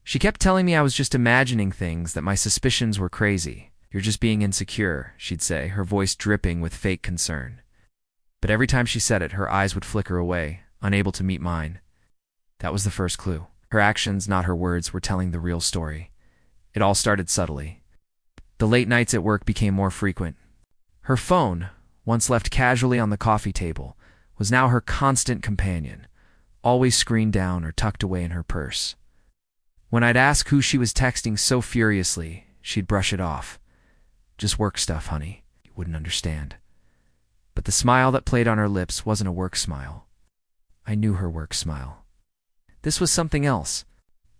She kept telling me I was just imagining things, that my suspicions were crazy. "You're just being insecure," she'd say, her voice dripping with fake concern. But every time she said it, her eyes would flicker away, unable to meet mine. That was the first clue. Her actions, not her words, were telling the real story. It all started subtly. The late nights at work became more frequent. Her phone, once left casually on the coffee table, was now her constant companion, always screened down or tucked away in her purse. When I'd ask who she was texting so furiously, she'd brush it off. "Just work stuff, honey. You wouldn't understand." But the smile that played on her lips wasn't a work smile. I knew her work smile. This was something else.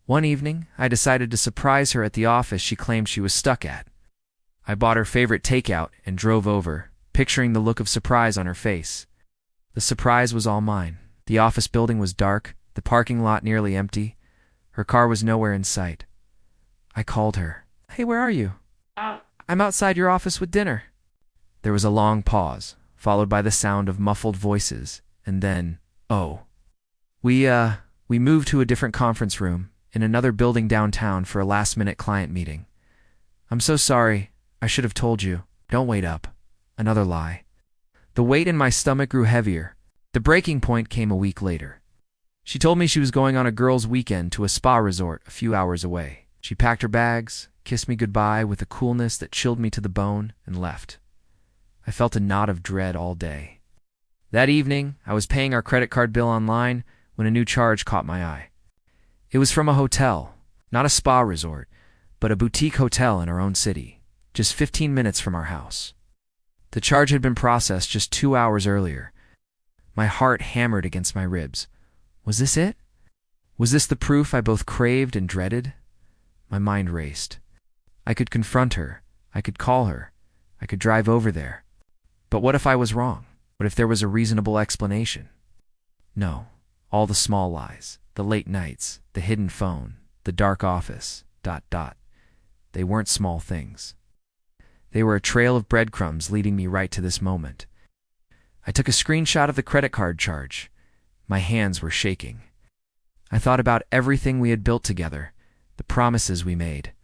One evening, I decided to surprise her at the office she claimed she was stuck at. I bought her favorite takeout and drove over, picturing the look of surprise on her face. The surprise was all mine. The office building was dark, the parking lot nearly empty. Her car was nowhere in sight. I called her. "Hey, where are you?" "I'm outside your office with dinner." There was a long pause, followed by the sound of muffled voices, and then, "Oh. We moved to a different conference room, in another building downtown for a last-minute client meeting. I'm so sorry. I should have told you. Don't wait up." Another lie. The weight in my stomach grew heavier. The breaking point came a week later. She told me she was going on a girls' weekend to a spa resort a few hours away. She packed her bags, kissed me goodbye with a coolness that chilled me to the bone, and left. I felt a knot of dread all day. That evening, I was paying our credit card bill online when a new charge caught my eye. It was from a hotel, not a spa resort, but a boutique hotel in our own city, just 15 minutes from our house. The charge had been processed just 2 hours earlier. My heart hammered against my ribs. Was this it? Was this the proof I both craved and dreaded? My mind raced. I could confront her. I could call her. I could drive over there. But what if I was wrong? What if there was a reasonable explanation? No. All the small lies, the late nights, the hidden phone, the dark office, ... They weren't small things. They were a trail of breadcrumbs leading me right to this moment. I took a screenshot of the credit card charge. My hands were shaking. I thought about everything we had built together, the promises we made.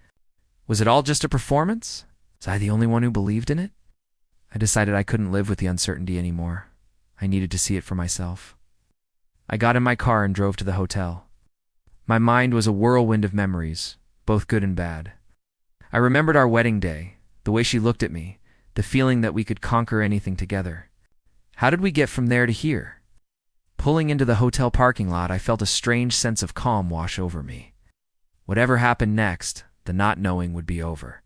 Was it all just a performance? Was I the only one who believed in it? I decided I couldn't live with the uncertainty anymore. I needed to see it for myself. I got in my car and drove to the hotel. My mind was a whirlwind of memories, both good and bad. I remembered our wedding day, the way she looked at me, the feeling that we could conquer anything together. How did we get from there to here? Pulling into the hotel parking lot, I felt a strange sense of calm wash over me. Whatever happened next, the not knowing would be over.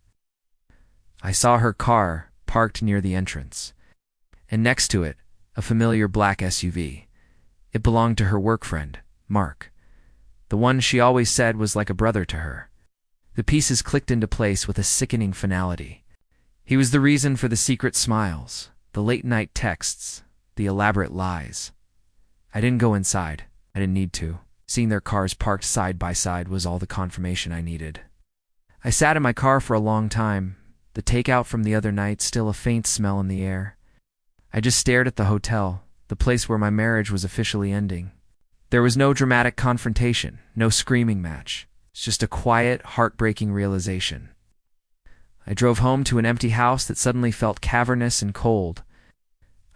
I saw her car parked near the entrance, and next to it, a familiar black SUV. It belonged to her work friend, Mark, the one she always said was like a brother to her. The pieces clicked into place with a sickening finality. He was the reason for the secret smiles, the late-night texts, the elaborate lies. I didn't go inside. I didn't need to. Seeing their cars parked side by side was all the confirmation I needed. I sat in my car for a long time, the takeout from the other night still a faint smell in the air. I just stared at the hotel, the place where my marriage was officially ending. There was no dramatic confrontation, no screaming match. It's just a quiet, heartbreaking realization. I drove home to an empty house that suddenly felt cavernous and cold.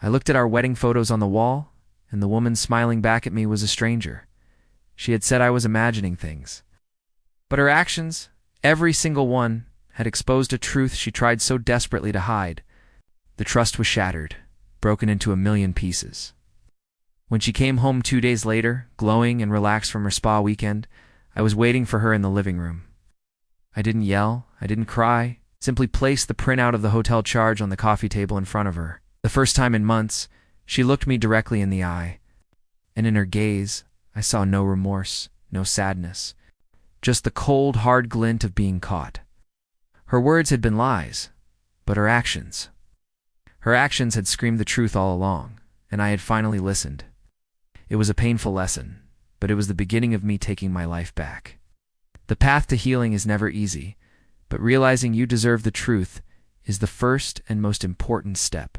I looked at our wedding photos on the wall, and the woman smiling back at me was a stranger. She had said I was imagining things. But her actions, every single one, had exposed a truth she tried so desperately to hide. The trust was shattered, broken into a million pieces. When she came home 2 days later, glowing and relaxed from her spa weekend, I was waiting for her in the living room. I didn't yell, I didn't cry, simply placed the printout of the hotel charge on the coffee table in front of her. The first time in months, she looked me directly in the eye, and in her gaze, I saw no remorse, no sadness, just the cold, hard glint of being caught. Her words had been lies, but her actions had screamed the truth all along, and I had finally listened. It was a painful lesson, but it was the beginning of me taking my life back. The path to healing is never easy, but realizing you deserve the truth is the first and most important step.